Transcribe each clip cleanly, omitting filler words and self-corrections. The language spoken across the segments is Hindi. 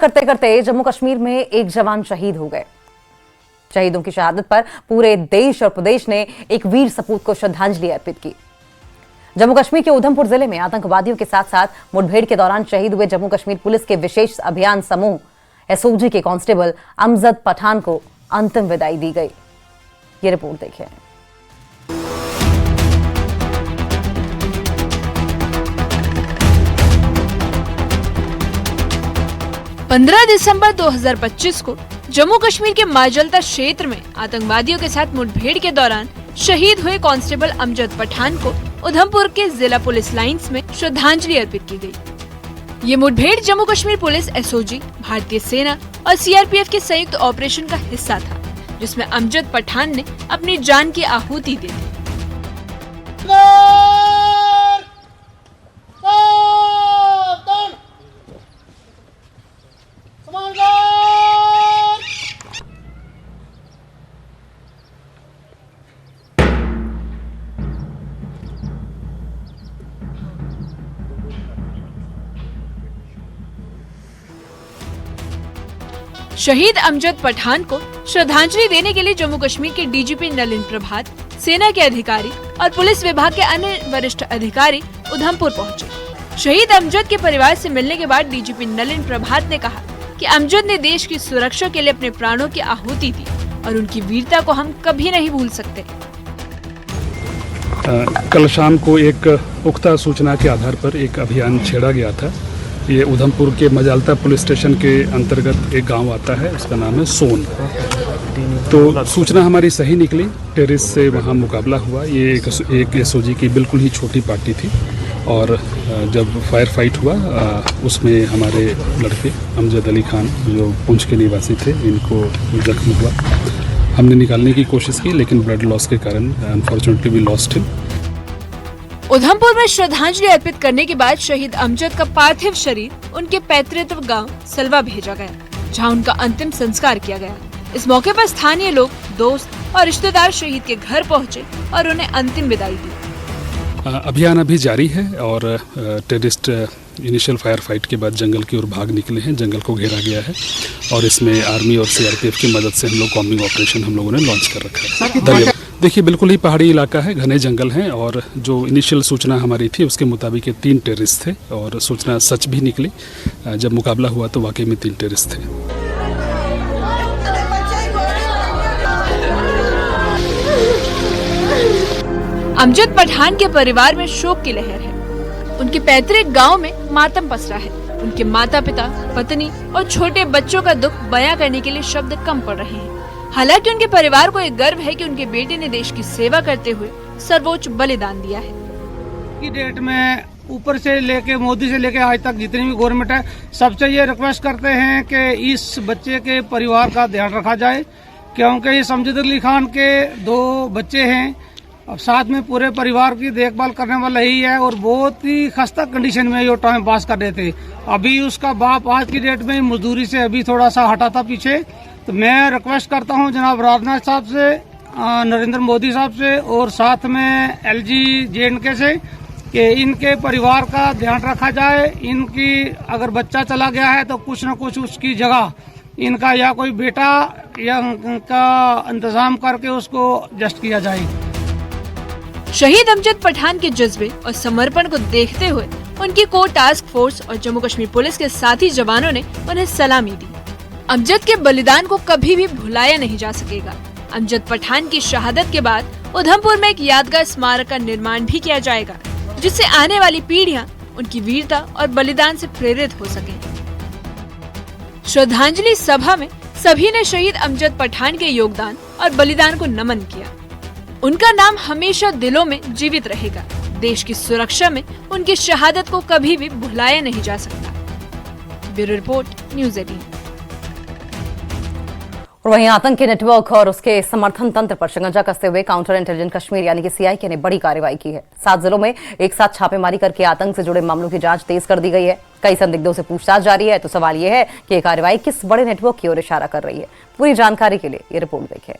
करते करते जम्मू कश्मीर में एक जवान शहीद हो गए। शहीदों की शहादत पर पूरे देश और प्रदेश ने एक वीर सपूत को श्रद्धांजलि अर्पित की। जम्मू कश्मीर के उधमपुर जिले में आतंकवादियों के साथ साथ मुठभेड़ के दौरान शहीद हुए जम्मू कश्मीर पुलिस के विशेष अभियान समूह एसओजी के कांस्टेबल अमजद पठान को अंतिम विदाई दी गई। ये रिपोर्ट देखिए। 15 दिसंबर 2025 को जम्मू कश्मीर के माजल्टा क्षेत्र में आतंकवादियों के साथ मुठभेड़ के दौरान शहीद हुए कांस्टेबल अमजद पठान को उधमपुर के जिला पुलिस लाइंस में श्रद्धांजलि अर्पित की गई। ये मुठभेड़ जम्मू कश्मीर पुलिस एसओजी, भारतीय सेना और सीआरपीएफ के संयुक्त ऑपरेशन का हिस्सा था, जिसमें अमजद पठान ने अपनी जान की आहुति दे दी। शहीद अमजद पठान को श्रद्धांजलि देने के लिए जम्मू कश्मीर के डीजीपी नलिन प्रभात, सेना के अधिकारी और पुलिस विभाग के अन्य वरिष्ठ अधिकारी उधमपुर पहुंचे। शहीद अमजद के परिवार से मिलने के बाद डीजीपी नलिन प्रभात ने कहा कि अमजद ने देश की सुरक्षा के लिए अपने प्राणों की आहुति दी और उनकी वीरता को हम कभी नहीं भूल सकते। कल शाम को एक पुख्ता सूचना के आधार पर एक अभियान छेड़ा गया था। ये उधमपुर के मजालता पुलिस स्टेशन के अंतर्गत एक गांव आता है, उसका नाम है सोन। तो सूचना हमारी सही निकली, टेररिस्ट से वहां मुकाबला हुआ। ये एक एसओजी की बिल्कुल ही छोटी पार्टी थी और जब फायर फाइट हुआ उसमें हमारे लड़के अमजद अली खान जो पुंछ के निवासी थे, इनको जख्म हुआ। हमने निकालने की कोशिश की लेकिन ब्लड लॉस के कारण unfortunately we lost him. Udhampur में श्रद्धांजलि अर्पित करने के बाद शहीद अमजद का पार्थिव शरीर उनके पैतृक गांव सलवा भेजा गया, जहां उनका अंतिम संस्कार किया गया। इस मौके पर स्थानीय लोग, दोस्त और रिश्तेदार शहीद के घर पहुंचे और उन्हें अंतिम विदाई दी। अभियान अभी जारी है और टेररिस्ट इनिशियल फायर फाइट के बाद जंगल की ओर भाग निकले हैं। जंगल को घेरा गया है और इसमें आर्मी और सीआरपीएफ की मदद से हम लोग कॉम्बिंग ऑपरेशन हम लोगों ने लॉन्च कर रखा है। देखिए, बिल्कुल ही पहाड़ी इलाका है, घने जंगल हैं और जो इनिशियल सूचना हमारी थी उसके मुताबिक 3 टेररिस्ट थे और सूचना सच भी निकली। जब मुकाबला हुआ तो वाकई में 3 टेररिस्ट थे। अमजद पठान के परिवार में शोक की लहर है। उनके पैतृक गांव में मातम पसरा है। उनके माता पिता, पत्नी और छोटे बच्चों का दुख बयां करने के लिए शब्द कम पड़ रहे हैं। हालांकि उनके परिवार को एक गर्व है कि उनके बेटे ने देश की सेवा करते हुए सर्वोच्च बलिदान दिया है। की डेट में ऊपर से लेके मोदी से लेके आज तक जितनी भी गवर्नमेंट है, सबसे ये रिक्वेस्ट करते हैं कि इस बच्चे के परिवार का ध्यान रखा जाए, क्योंकि इस अमजद अली खान के 2 बच्चे हैं। अब साथ में पूरे परिवार की देखभाल करने वाला ही है और बहुत ही खस्ता कंडीशन में ये टाइम पास कर रहे थे। अभी उसका बाप आज की डेट में मजदूरी से अभी थोड़ा सा हटा था पीछे। तो मैं रिक्वेस्ट करता हूं जनाब राजनाथ साहब से, नरेंद्र मोदी साहब से और साथ में LG JNK से कि इनके परिवार का ध्यान रखा जाए। इनकी अगर बच्चा चला गया है तो कुछ न कुछ उसकी जगह इनका या कोई बेटा या का इंतजाम करके उसको जस्ट किया जाए। शहीद अमजद पठान के जज्बे और समर्पण को देखते हुए उनकी कोर टास्क फोर्स और जम्मू कश्मीर पुलिस के साथी जवानों ने उन्हें सलामी दी। अमजद के बलिदान को कभी भी भुलाया नहीं जा सकेगा। अमजद पठान की शहादत के बाद उधमपुर में एक यादगार स्मारक का निर्माण भी किया जाएगा, जिससे आने वाली पीढ़ियां उनकी वीरता और बलिदान से प्रेरित हो सकें। श्रद्धांजलि सभा में सभी ने शहीद अमजद पठान के योगदान और बलिदान को नमन किया। उनका नाम हमेशा दिलों में जीवित रहेगा। देश की सुरक्षा में उनकी शहादत को कभी भी भुलाया नहीं जा सकता। Bureau report, news 18। और वहीं आतंकी नेटवर्क और उसके समर्थन तंत्र पर शिकंजा कसते हुए काउंटर इंटेलिजेंस कश्मीर यानी कि CIK ने बड़ी कार्रवाई की है। 7 जिलों में एक साथ छापेमारी करके आतंक से जुड़े मामलों की जांच तेज कर दी गई है। कई संदिग्धों से पूछताछ जारी है। तो सवाल यह है कि यह कार्रवाई किस बड़े नेटवर्क की ओर इशारा कर रही है। पूरी जानकारी के लिए ये रिपोर्ट देखें।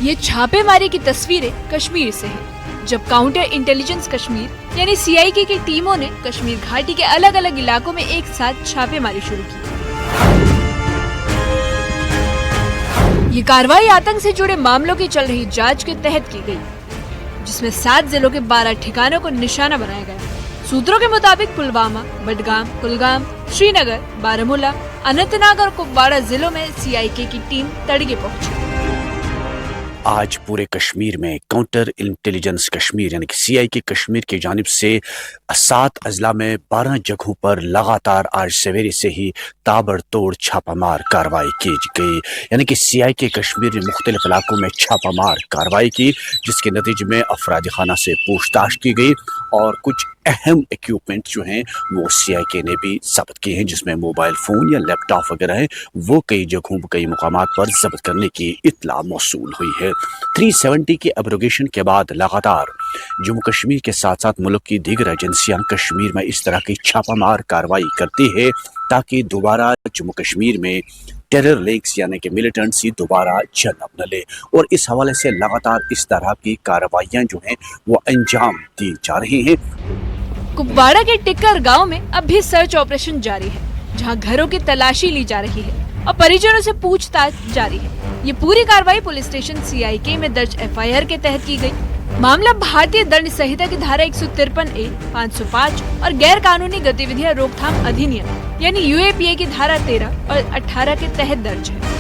ये छापेमारी की तस्वीरें कश्मीर से हैं, जब काउंटर इंटेलिजेंस कश्मीर यानी सीआईके की टीमों ने कश्मीर घाटी के अलग अलग इलाकों में एक साथ छापेमारी शुरू की। ये कार्रवाई आतंक से जुड़े मामलों की चल रही जांच के तहत की गई, जिसमें 7 जिलों के 12 ठिकानों को निशाना बनाया गया। सूत्रों के मुताबिक पुलवामा, बडगाम, कुलगाम, श्रीनगर, बारामूला, अनंतनाग और कुपवाड़ा जिलों में सीआईके की टीम तड़गे पहुंची। आज पूरे कश्मीर में काउंटर इंटेलिजेंस कश्मीर यानी कि सीआईके कश्मीर की जानिब से 7 अजला में 12 जगहों पर लगातार आज सवेरे से ही ताबड़तोड़ छापामार कार्रवाई की गई। यानी कि सीआईके कश्मीर ने मुख्तलिफ इलाकों में छापामार कार्रवाई की, जिसके नतीजे में अफराद खाना से पूछताछ की गई और कुछ अहम इक्विपमेंट जो हैं वो सीआईके ने भी जब्त किए हैं, जिसमें मोबाइल फ़ोन या लैपटॉप वगैरह है वो कई जगहों कई मुकामात पर जब्त करने की इत्तला मौसूल हुई है। 370 के एब्रोगेशन के बाद लगातार जम्मू कश्मीर के साथ साथ मुल्क की दीगर एजेंसियां कश्मीर में इस तरह की छापामार कार्रवाई करती है ताकि दोबारा जम्मू कश्मीर में टेरर लिंक्स यानी कि मिलिटेंसी दोबारा जन्म न ले, और इस हवाले से लगातार इस तरह की कार्रवाइयां जो हैं वो अंजाम दी जा रही हैं। कुपवाड़ा के टिक्कर गांव में अब भी सर्च ऑपरेशन जारी है, जहां घरों की तलाशी ली जा रही है और परिजनों से पूछताछ जारी है। ये पूरी कार्रवाई पुलिस स्टेशन सीआईके में दर्ज एफआईआर के तहत की गई। मामला भारतीय दंड संहिता की धारा 153A, 505 और गैर कानूनी गतिविधियां रोकथाम अधिनियम यानी यूएपीए की धारा 13 और 18 के तहत दर्ज है।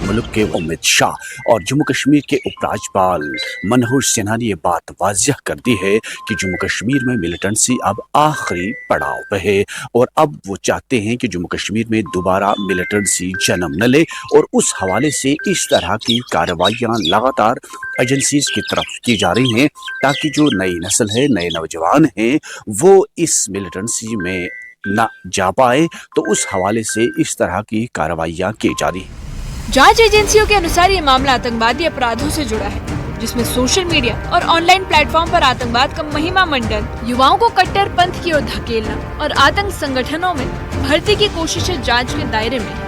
मुल्क के अमित शाह और जम्मू कश्मीर के उपराज्यपाल मनोज सिन्हा ने ये बात वाज़ह कर दी है कि जम्मू कश्मीर में मिलिटेंसी अब आखिरी पड़ाव पे है और अब वो चाहते हैं कि जम्मू कश्मीर में दोबारा मिलिटेंसी जन्म न ले, और उस हवाले से इस तरह की कार्रवाइयाँ लगातार एजेंसीज की तरफ की जा रही हैं ताकि जो नई नस्ल है, नए नौजवान हैं, वो इस मिलिटेंसी में ना जा पाए। तो उस हवाले से इस तरह की कार्रवाइयाँ की जा रही हैं। जांच एजेंसियों के अनुसार ये मामला आतंकवादी अपराधों से जुड़ा है, जिसमें सोशल मीडिया और ऑनलाइन प्लेटफॉर्म पर आतंकवाद का महिमा मंडन, युवाओं को कट्टर पंथ की ओर धकेलना और आतंक संगठनों में भर्ती की कोशिशें जांच के दायरे में है।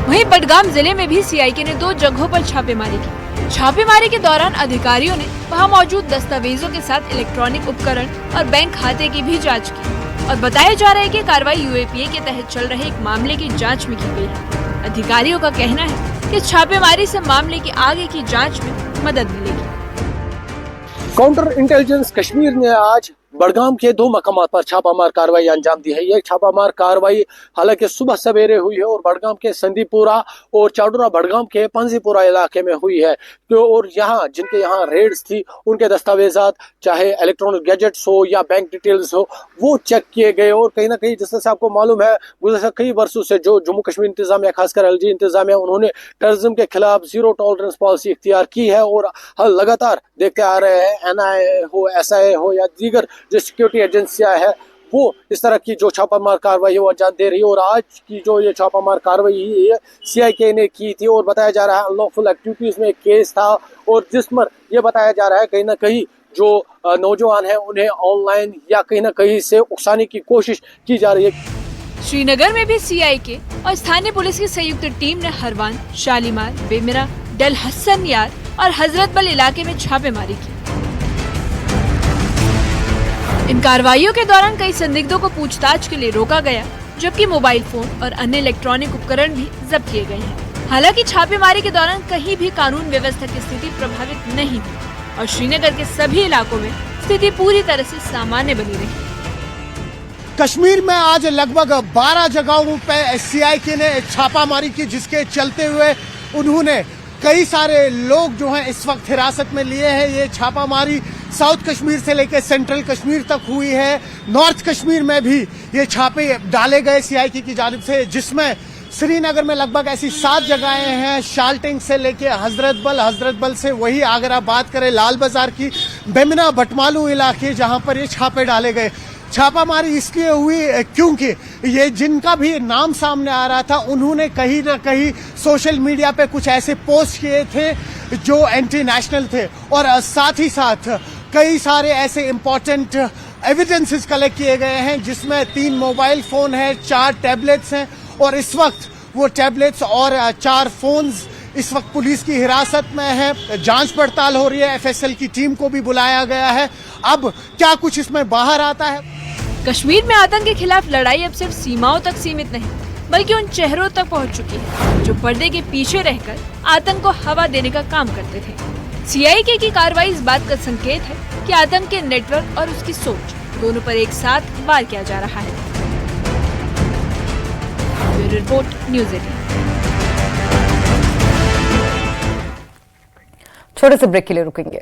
वहीं बडगाम जिले में भी सीआईके ने 2 जगहों पर छापेमारी की। छापेमारी के दौरान अधिकारियों ने वहां मौजूद दस्तावेजों के साथ इलेक्ट्रॉनिक उपकरण और बैंक खाते की भी जांच की और बताया जा रहा है कि कार्रवाई यूएपीए के तहत चल रहे एक मामले की जांच में की गई है। अधिकारियों का कहना है कि छापेमारी से मामले की आगे की जांच में मदद मिलेगी। काउंटर इंटेलिजेंस कश्मीर ने आज बडगाम के 2 मकामात पर छापामार कार्रवाई अंजाम दी है। ये छापामार कार्रवाई हालांकि सुबह सवेरे हुई है और बडगाम के संदीपुरा और चाडुरा बडगाम के पंजीपुरा इलाके में हुई है। तो और यहाँ जिनके यहाँ रेड्स थी उनके दस्तावेजात चाहे इलेक्ट्रॉनिक गैजेट्स हो या बैंक डिटेल्स हो वो चेक किए गए, और कहीं ना कहीं जिस से आपको मालूम है गुज़श्ता कई वर्षों से जो जम्मू कश्मीर इंतजामिया खासकर एलजी इंतजामिया उन्होंने टेररिज्म के खिलाफ जीरो टॉलरेंस पॉलिसी इख्तियार की है और लगातार देखते आ रहे हैं एनआईए हो, एसआईए हो या दीगर जो सिक्योरिटी एजेंसियां है वो इस तरह की जो छापामार कार्रवाई है वो अंजाम दे रही है। और आज की जो ये छापामार कार्रवाई है सीआईके ने की थी और बताया जा रहा है अनलॉफुल एक्टिविटीज में एक केस था और जिस पर यह बताया जा रहा है कहीं ना कहीं जो नौजवान है उन्हें ऑनलाइन या कहीं ना कहीं से उकसाने की कोशिश की जा रही है। श्रीनगर में भी सीआईके और स्थानीय पुलिस की संयुक्त टीम ने हरवान, शालीमार, बेमिरा, डल हसन यार और हजरतबल इलाके में छापेमारी की। इन कार्रवाइयों के दौरान कई संदिग्धों को पूछताछ के लिए रोका गया, जबकि मोबाइल फोन और अन्य इलेक्ट्रॉनिक उपकरण भी जब्त किए गए हैं। हालांकि छापेमारी के दौरान कहीं भी कानून व्यवस्था की स्थिति प्रभावित नहीं हुई और श्रीनगर के सभी इलाकों में स्थिति पूरी तरह से सामान्य बनी रही। कश्मीर में आज लगभग 12 जगहों पर सीआईके ने छापामारी की, जिसके चलते हुए उन्होंने कई सारे लोग जो हैं इस वक्त हिरासत में लिए हैं। ये छापामारी साउथ कश्मीर से लेकर सेंट्रल कश्मीर तक हुई है। नॉर्थ कश्मीर में भी ये छापे डाले गए सीआईके की जानिब से, जिसमें श्रीनगर में लगभग ऐसी 7 जगहें हैं, शालटिंग से लेके हजरतबल से वही अगर आप बात करें लाल बाजार की, बेमिना बटमालू इलाके जहां पर ये छापे डाले गए। छापामारी इसलिए हुई क्योंकि ये जिनका भी नाम सामने आ रहा था उन्होंने कहीं ना कहीं सोशल मीडिया पे कुछ ऐसे पोस्ट किए थे जो एंटी नेशनल थे और साथ ही साथ कई सारे ऐसे इंपॉर्टेंट एविडेंसेस कलेक्ट किए गए हैं, जिसमें 3 मोबाइल फोन है, 4 टैबलेट्स हैं और इस वक्त वो टैबलेट्स और 4 फोन्स इस वक्त पुलिस की हिरासत में है। जांच पड़ताल हो रही है, एफएसएल की टीम को भी बुलाया गया है। अब क्या कुछ इसमें बाहर आता है? कश्मीर में आतंक के खिलाफ लड़ाई अब सिर्फ सीमाओं तक सीमित नहीं बल्कि उन चेहरों तक पहुंच चुकी है जो पर्दे के पीछे रहकर आतंक को हवा देने का काम करते थे। सीआईके की कार्रवाई इस बात का संकेत है कि आतंक के नेटवर्क और उसकी सोच दोनों पर एक साथ वार किया जा रहा है। Bureau report, news 18। छोटे से ब्रेक के लिए रुकेंगे।